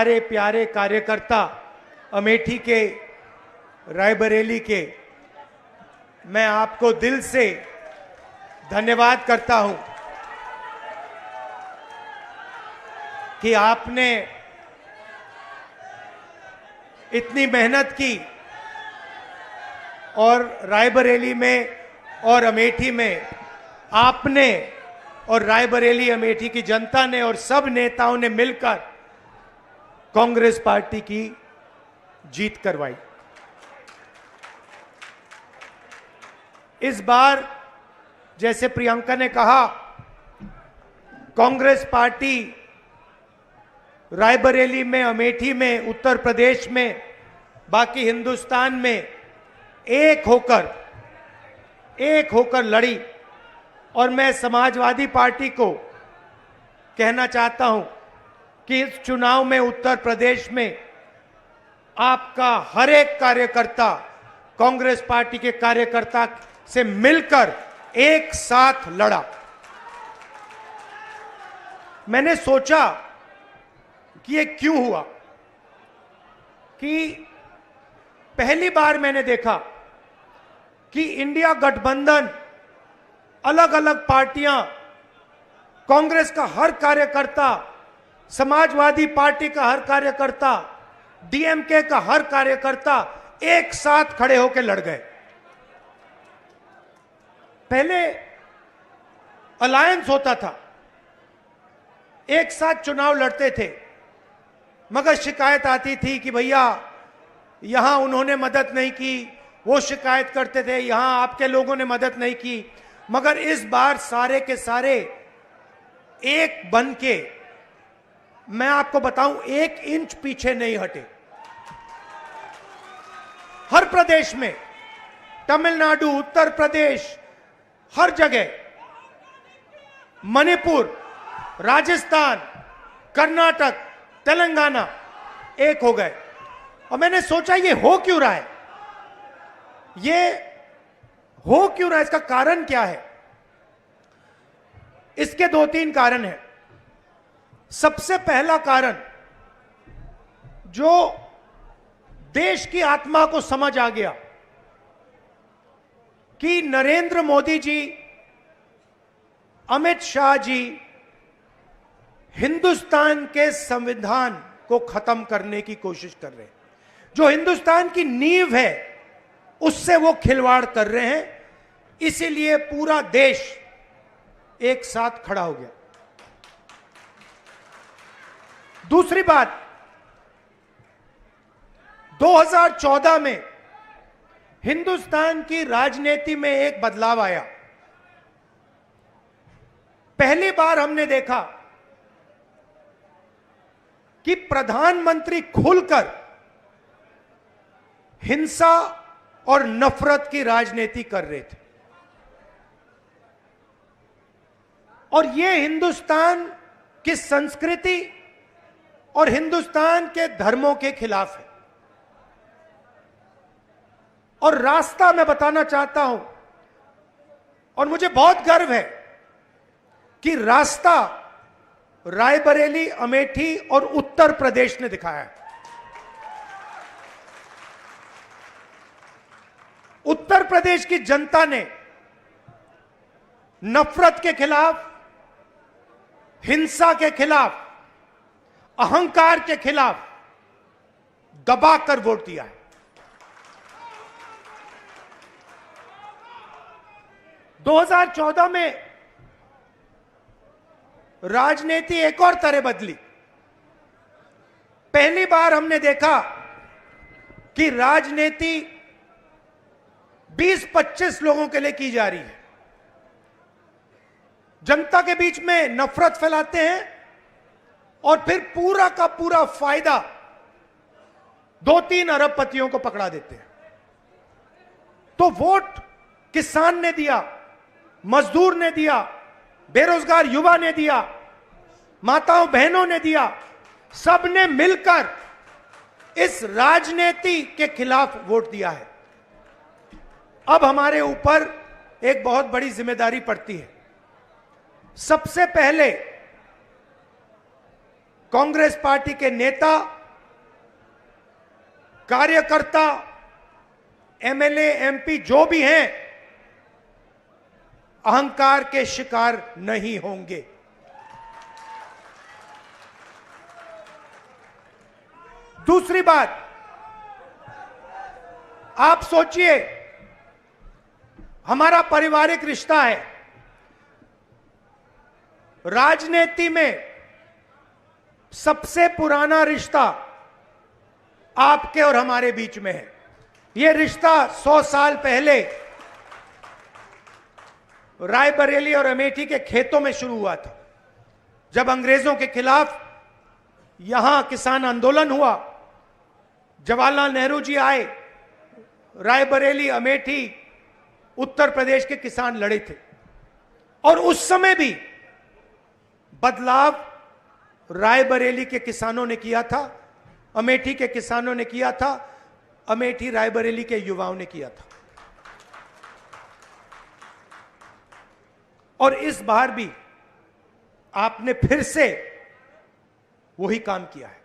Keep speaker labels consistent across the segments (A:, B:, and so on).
A: हमारे प्यारे कार्यकर्ता अमेठी के, रायबरेली के, मैं आपको दिल से धन्यवाद करता हूं कि आपने इतनी मेहनत की और रायबरेली में और अमेठी में आपने और रायबरेली अमेठी की जनता ने और सब नेताओं ने मिलकर कांग्रेस पार्टी की जीत करवाई। इस बार जैसे प्रियंका ने कहा, कांग्रेस पार्टी रायबरेली में, अमेठी में, उत्तर प्रदेश में, बाकी हिंदुस्तान में एक होकर लड़ी। और मैं समाजवादी पार्टी को कहना चाहता हूं कि इस चुनाव में उत्तर प्रदेश में आपका हर एक कार्यकर्ता कांग्रेस पार्टी के कार्यकर्ता से मिलकर एक साथ लड़ा। मैंने सोचा कि ये क्यों हुआ, कि पहली बार मैंने देखा कि इंडिया गठबंधन, अलग अलग पार्टियां, कांग्रेस का हर कार्यकर्ता, समाजवादी पार्टी का हर कार्यकर्ता, डीएमके का हर कार्यकर्ता एक साथ खड़े होकर लड़ गए। पहले अलायंस होता था, एक साथ चुनाव लड़ते थे, मगर शिकायत आती थी कि भैया यहां उन्होंने मदद नहीं की, वो शिकायत करते थे यहां आपके लोगों ने मदद नहीं की। मगर इस बार सारे के सारे एक बन के, मैं आपको बताऊं, 1 इंच पीछे नहीं हटे। हर प्रदेश में, तमिलनाडु, उत्तर प्रदेश, हर जगह, मणिपुर, राजस्थान, कर्नाटक, तेलंगाना एक हो गए। और मैंने सोचा ये हो क्यों रहा है, इसका कारण क्या है? इसके 2-3 कारण हैं। सबसे पहला कारण, जो देश की आत्मा को समझ आ गया कि नरेंद्र मोदी जी, अमित शाह जी हिंदुस्तान के संविधान को खत्म करने की कोशिश कर रहे हैं। जो हिंदुस्तान की नींव है उससे वो खिलवाड़ कर रहे हैं। इसीलिए पूरा देश एक साथ खड़ा हो गया। दूसरी बात, 2014 में हिंदुस्तान की राजनीति में एक बदलाव आया। पहली बार हमने देखा कि प्रधानमंत्री खुलकर हिंसा और नफरत की राजनीति कर रहे थे। और यह हिंदुस्तान की संस्कृति और हिंदुस्तान के धर्मों के खिलाफ है। और रास्ता मैं बताना चाहता हूं, और मुझे बहुत गर्व है कि रास्ता रायबरेली, अमेठी और उत्तर प्रदेश ने दिखाया है। उत्तर प्रदेश की जनता ने नफरत के खिलाफ, हिंसा के खिलाफ, अहंकार के खिलाफ दबाकर वोट दिया है। – 2014 में राजनीति एक और तरह बदली। पहली बार हमने देखा कि राजनीति 20-25 लोगों के लिए की जा रही है। जनता के बीच में नफरत फैलाते हैं और फिर पूरा का पूरा फायदा 2-3 अरबपतियों को पकड़ा देते हैं। तो वोट किसान ने दिया, मजदूर ने दिया, बेरोजगार युवा ने दिया, माताओं बहनों ने दिया, सबने मिलकर इस राजनीति के खिलाफ वोट दिया है। अब हमारे ऊपर एक बहुत बड़ी जिम्मेदारी पड़ती है। सबसे पहले कांग्रेस पार्टी के नेता, कार्यकर्ता, एमएलए, एमपी जो भी हैं, अहंकार के शिकार नहीं होंगे। दूसरी बात, आप सोचिए, हमारा पारिवारिक रिश्ता है। राजनीति में सबसे पुराना रिश्ता आपके और हमारे बीच में है। यह रिश्ता 100 साल पहले रायबरेली और अमेठी के खेतों में शुरू हुआ था। जब अंग्रेजों के खिलाफ यहां किसान आंदोलन हुआ, जवाहरलाल नेहरू जी आए, रायबरेली, अमेठी, उत्तर प्रदेश के किसान लड़े थे। और उस समय भी बदलाव रायबरेली के किसानों ने किया था, अमेठी के किसानों ने किया था, अमेठी रायबरेली के युवाओं ने किया था। और इस बार भी आपने फिर से वही काम किया है।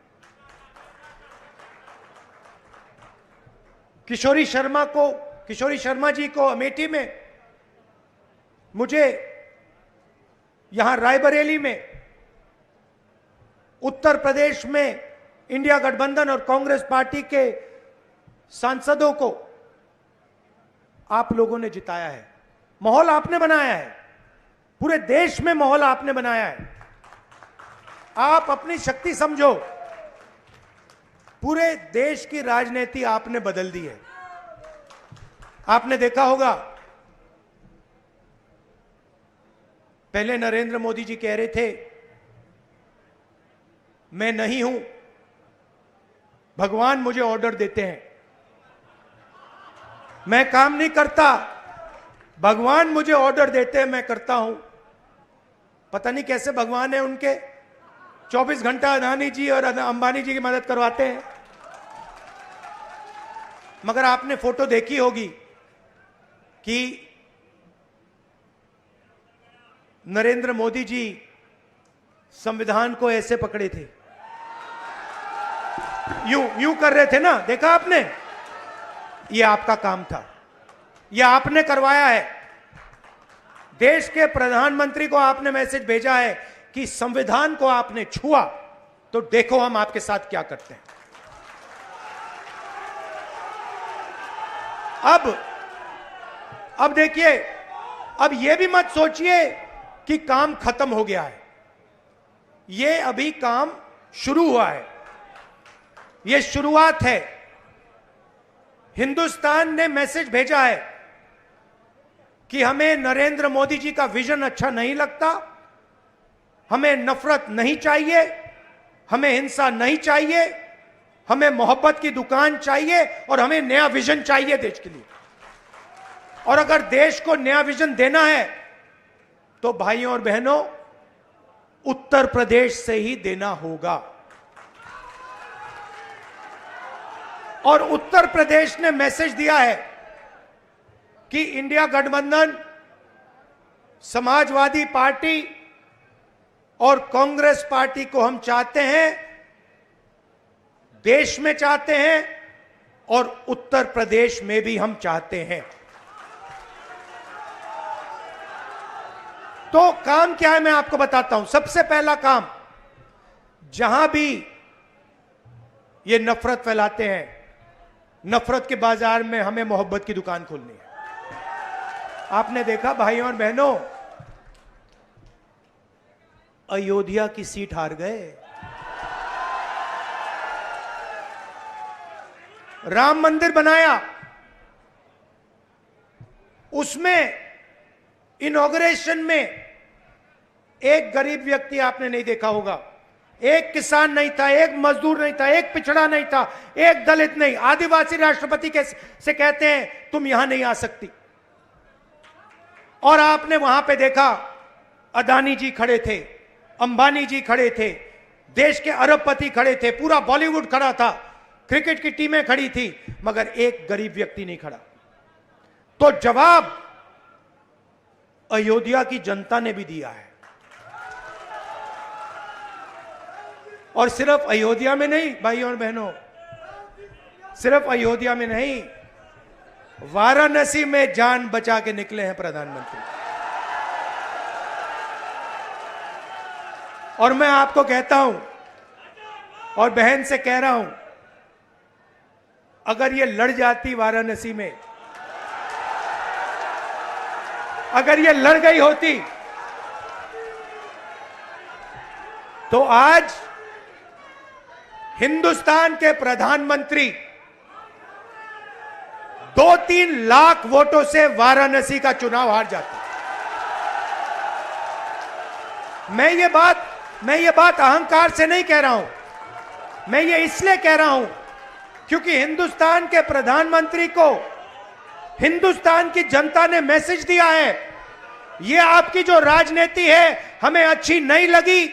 A: किशोरी शर्मा जी को अमेठी में, मुझे यहां रायबरेली में, उत्तर प्रदेश में इंडिया गठबंधन और कांग्रेस पार्टी के सांसदों को आप लोगों ने जिताया है। माहौल आपने बनाया है, पूरे देश में माहौल आपने बनाया है। आप अपनी शक्ति समझो, पूरे देश की राजनीति आपने बदल दी है। आपने देखा होगा, पहले नरेंद्र मोदी जी कह रहे थे मैं नहीं हूं, भगवान मुझे ऑर्डर देते हैं, मैं काम नहीं करता, भगवान मुझे ऑर्डर देते हैं, मैं करता हूं। पता नहीं कैसे भगवान है उनके, 24 घंटा अदानी जी और अंबानी जी की मदद करवाते हैं। मगर आपने फोटो देखी होगी कि नरेंद्र मोदी जी संविधान को ऐसे पकड़े थे, यूं कर रहे थे ना, देखा आपने? यह आपका काम था, यह आपने करवाया है। देश के प्रधानमंत्री को आपने मैसेज भेजा है कि संविधान को आपने छुआ तो देखो हम आपके साथ क्या करते हैं। अब देखिए, अब यह भी मत सोचिए कि काम खत्म हो गया है। यह अभी काम शुरू हुआ है, यह शुरुआत है। हिंदुस्तान ने मैसेज भेजा है कि हमें नरेंद्र मोदी जी का विजन अच्छा नहीं लगता, हमें नफरत नहीं चाहिए, हमें हिंसा नहीं चाहिए, हमें मोहब्बत की दुकान चाहिए और हमें नया विजन चाहिए देश के लिए। और अगर देश को नया विजन देना है तो भाइयों और बहनों, उत्तर प्रदेश से ही देना होगा। और उत्तर प्रदेश ने मैसेज दिया है कि इंडिया गठबंधन, समाजवादी पार्टी और कांग्रेस पार्टी को हम चाहते हैं, देश में चाहते हैं और उत्तर प्रदेश में भी हम चाहते हैं। तो काम क्या है मैं आपको बताता हूं। सबसे पहला काम, जहां भी ये नफरत फैलाते हैं, नफरत के बाजार में हमें मोहब्बत की दुकान खोलनी है। आपने देखा भाइयों और बहनों, अयोध्या की सीट हार गए, राम मंदिर बनाया, उसमें इनॉग्रेशन में एक गरीब व्यक्ति आपने नहीं देखा होगा, एक किसान नहीं था, एक मजदूर नहीं था, एक पिछड़ा नहीं था, एक दलित नहीं। आदिवासी राष्ट्रपति से कहते हैं तुम यहां नहीं आ सकती। और आपने वहां पे देखा, अदानी जी खड़े थे, अंबानी जी खड़े थे, देश के अरबपति खड़े थे, पूरा बॉलीवुड खड़ा था, क्रिकेट की टीमें खड़ी थी, मगर एक गरीब व्यक्ति नहीं खड़ा। तो जवाब अयोध्या की जनता ने भी दिया है। और सिर्फ अयोध्या में नहीं भाइयों और बहनों, सिर्फ अयोध्या में नहीं, वाराणसी में जान बचा के निकले हैं प्रधानमंत्री। और मैं आपको कहता हूं और बहन से कह रहा हूं, अगर ये लड़ जाती वाराणसी में, अगर ये लड़ गई होती, तो आज हिंदुस्तान के प्रधानमंत्री 2-3 लाख वोटों से वाराणसी का चुनाव हार जाते। मैं ये बात अहंकार से नहीं कह रहा हूं, मैं ये इसलिए कह रहा हूं क्योंकि हिंदुस्तान के प्रधानमंत्री को हिंदुस्तान की जनता ने मैसेज दिया है, ये आपकी जो राजनीति है हमें अच्छी नहीं लगी,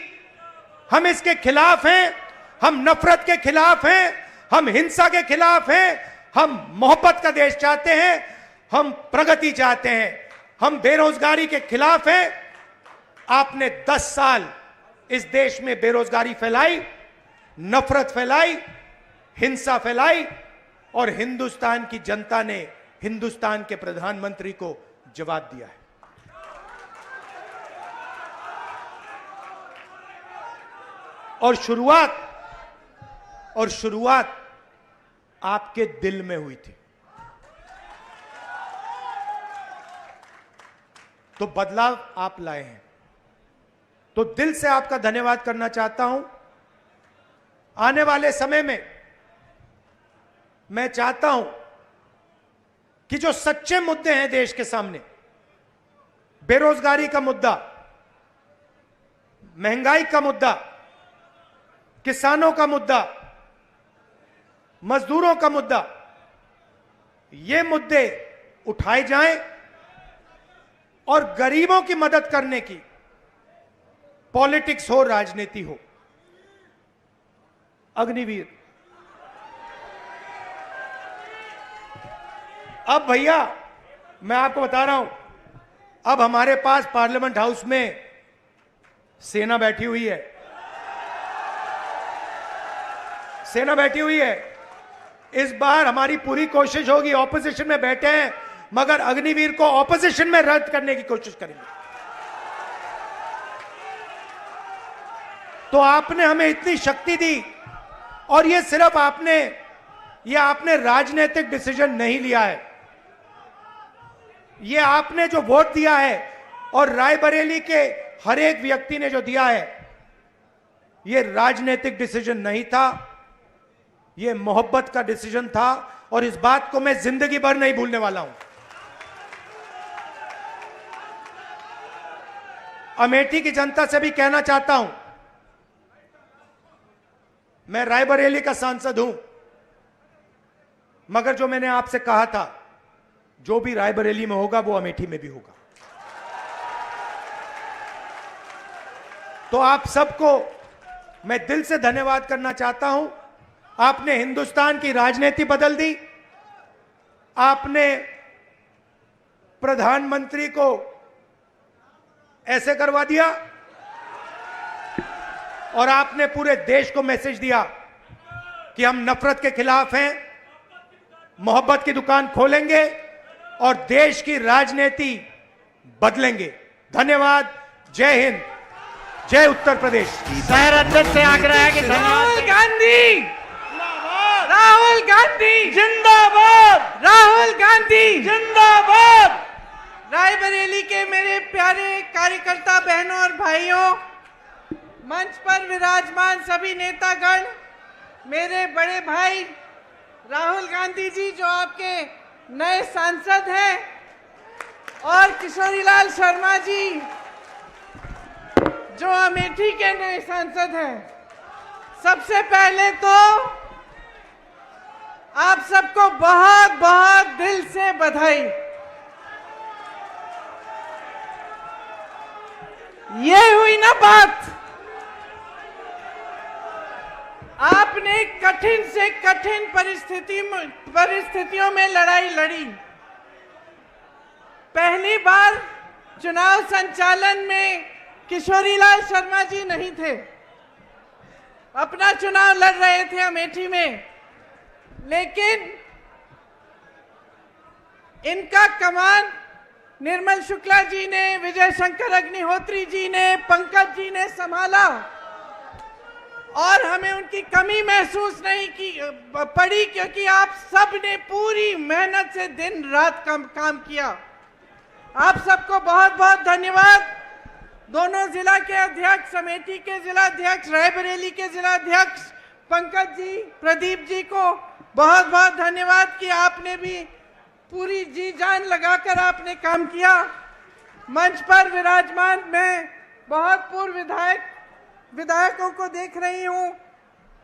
A: हम इसके खिलाफ हैं, हम नफरत के खिलाफ हैं, हम हिंसा के खिलाफ हैं, हम मोहब्बत का देश चाहते हैं, हम प्रगति चाहते हैं, हम बेरोजगारी के खिलाफ हैं। आपने 10 साल इस देश में बेरोजगारी फैलाई, नफरत फैलाई, हिंसा फैलाई, और हिंदुस्तान की जनता ने हिंदुस्तान के प्रधानमंत्री को जवाब दिया है। और शुरुआत आपके दिल में हुई थी, तो बदलाव आप लाए हैं, तो दिल से आपका धन्यवाद करना चाहता हूं। आने वाले समय में मैं चाहता हूं कि जो सच्चे मुद्दे हैं देश के सामने, बेरोजगारी का मुद्दा, महंगाई का मुद्दा, किसानों का मुद्दा, मजदूरों का मुद्दा, ये मुद्दे उठाए जाएं और गरीबों की मदद करने की पॉलिटिक्स हो, राजनीति हो। अग्निवीर, अब भैया मैं आपको बता रहा हूं, अब हमारे पास पार्लियामेंट हाउस में सेना बैठी हुई है, सेना बैठी हुई है। इस बार हमारी पूरी कोशिश होगी, ऑपोजिशन में बैठे हैं मगर अग्निवीर को ऑपोजिशन में रद्द करने की कोशिश करेंगे। तो आपने हमें इतनी शक्ति दी, और ये सिर्फ आपने राजनीतिक डिसीजन नहीं लिया है, ये आपने जो वोट दिया है और रायबरेली के हर एक व्यक्ति ने जो दिया है, ये राजनीतिक डिसीजन नहीं था, ये मोहब्बत का डिसीजन था, और इस बात को मैं जिंदगी भर नहीं भूलने वाला हूं। अमेठी की जनता से भी कहना चाहता हूं, मैं रायबरेली का सांसद हूं, मगर जो मैंने आपसे कहा था, जो भी रायबरेली में होगा वो अमेठी में भी होगा। तो आप सबको मैं दिल से धन्यवाद करना चाहता हूं। आपने हिंदुस्तान की राजनीति बदल दी, आपने प्रधानमंत्री को ऐसे करवा दिया, और आपने पूरे देश को मैसेज दिया कि हम नफरत के खिलाफ हैं, मोहब्बत की दुकान खोलेंगे और देश की राजनीति बदलेंगे। धन्यवाद। जय हिंद, जय उत्तर प्रदेश।
B: शहर अध्यक्ष से आग्रह है कि
C: राहुल गांधी, राहुल गांधी
B: जिंदाबाद,
C: राहुल गांधी
B: जिंदाबाद।
C: रायबरेली के मेरे प्यारे कार्यकर्ता बहनों और भाइयों, मंच पर विराजमान सभी नेतागण, मेरे बड़े भाई राहुल गांधी जी जो आपके नए सांसद हैं, और किशोरीलाल शर्मा जी जो अमेठी के नए सांसद हैं, सबसे पहले तो आप सबको बहुत बहुत दिल से बधाई। ये हुई ना बात, आपने कठिन से कठिन परिस्थितियों में लड़ाई लड़ी। पहली बार चुनाव संचालन में किशोरीलाल शर्मा जी नहीं थे, अपना चुनाव लड़ रहे थे अमेठी में, लेकिन इनका कमान निर्मल शुक्ला जी ने, विजय शंकर अग्निहोत्री जी ने, पंकज जी ने संभाला और हमें उनकी कमी महसूस नहीं की पड़ी, क्योंकि आप सब ने पूरी मेहनत से दिन रात काम किया। आप सबको बहुत बहुत धन्यवाद। दोनों जिला के अध्यक्ष, अमेठी के जिला अध्यक्ष, रायबरेली के जिला अध्यक्ष पंकज जी, प्रदीप जी को बहुत बहुत धन्यवाद कि आपने भी पूरी जी जान लगाकर आपने काम किया। मंच पर विराजमान मैं बहुत पूर्व विधायकों को देख रही हूँ।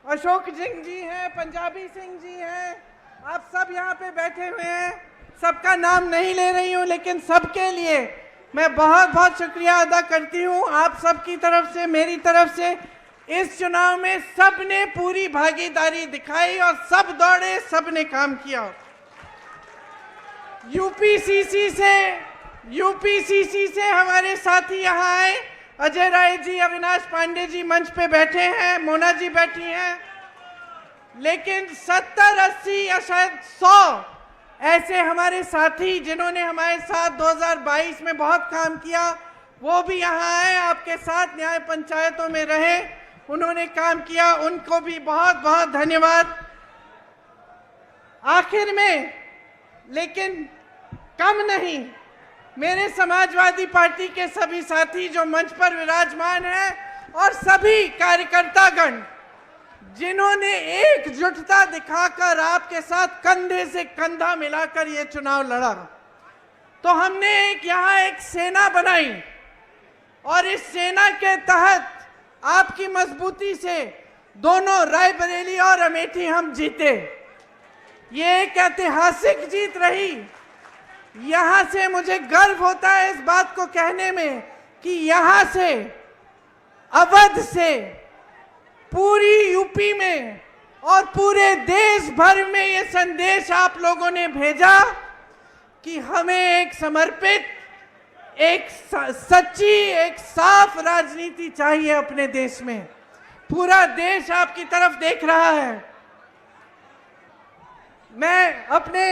C: अशोक सिंह जी हैं, पंजाबी सिंह जी हैं, आप सब यहाँ पे बैठे हुए हैं। सबका नाम नहीं ले रही हूँ, लेकिन सबके लिए मैं बहुत बहुत शुक्रिया अदा करती हूँ। आप सबकी तरफ से, मेरी तरफ से इस चुनाव में सबने पूरी भागीदारी दिखाई और सब दौड़े, सबने काम किया। यूपीसीसी से हमारे साथी यहाँ आए, अजय राय जी, अविनाश पांडे जी मंच पे बैठे हैं, मोना जी बैठी हैं, लेकिन 70, 80 या शायद 100 ऐसे हमारे साथी जिन्होंने हमारे साथ 2022 में बहुत काम किया, वो भी यहाँ आए, आपके साथ न्याय पंचायतों में रहे, उन्होंने काम किया, उनको भी बहुत बहुत धन्यवाद। आखिर में, लेकिन कम नहीं, मेरे समाजवादी पार्टी के सभी साथी जो मंच पर विराजमान हैं और सभी कार्यकर्तागण जिन्होंने एकजुटता दिखाकर आपके साथ कंधे से कंधा मिलाकर ये चुनाव लड़ा, तो हमने यहाँ एक सेना बनाई और इस सेना के तहत आपकी मजबूती से दोनों रायबरेली और अमेठी हम जीते। ये एक ऐतिहासिक जीत रही। यहाँ से मुझे गर्व होता है इस बात को कहने में कि यहाँ से, अवध से, पूरी यूपी में और पूरे देश भर में ये संदेश आप लोगों ने भेजा कि हमें एक समर्पित, एक सच्ची, एक साफ राजनीति चाहिए अपने देश में। पूरा देश आपकी तरफ देख रहा है। मैं अपने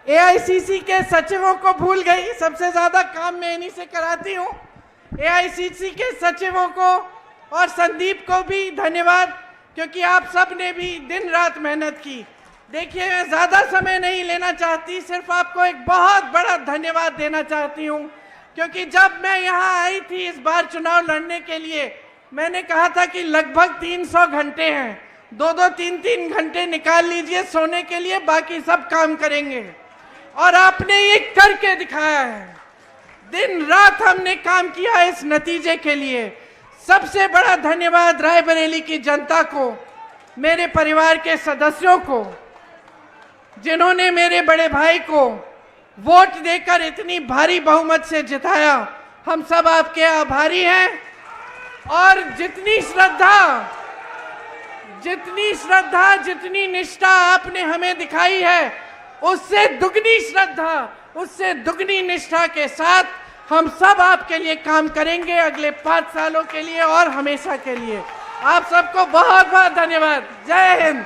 C: एआईसीसी के सचिवों को भूल गई, सबसे ज्यादा काम मैं इन्हीं से कराती हूँ। एआईसीसी के सचिवों को और संदीप को भी धन्यवाद, क्योंकि आप सब ने भी दिन रात मेहनत की। देखिए, मैं ज्यादा समय नहीं लेना चाहती, सिर्फ आपको एक बहुत बड़ा धन्यवाद देना चाहती हूँ, क्योंकि जब मैं यहाँ आई थी इस बार चुनाव लड़ने के लिए, मैंने कहा था कि लगभग 300 घंटे हैं, 2-2, 3-3 घंटे निकाल लीजिए सोने के लिए, बाकी सब काम करेंगे। और आपने ये करके दिखाया है। दिन रात हमने काम किया इस नतीजे के लिए। सबसे बड़ा धन्यवाद रायबरेली की जनता को, मेरे परिवार के सदस्यों को, जिन्होंने मेरे बड़े भाई को वोट देकर इतनी भारी बहुमत से जिताया। हम सब आपके आभारी हैं। और जितनी श्रद्धा, जितनी निष्ठा आपने हमें दिखाई है, उससे दुगनी श्रद्धा, उससे दुगनी निष्ठा के साथ हम सब आपके लिए काम करेंगे अगले 5 सालों के लिए और हमेशा के लिए। आप सबको बहुत बहुत धन्यवाद। जय हिंद।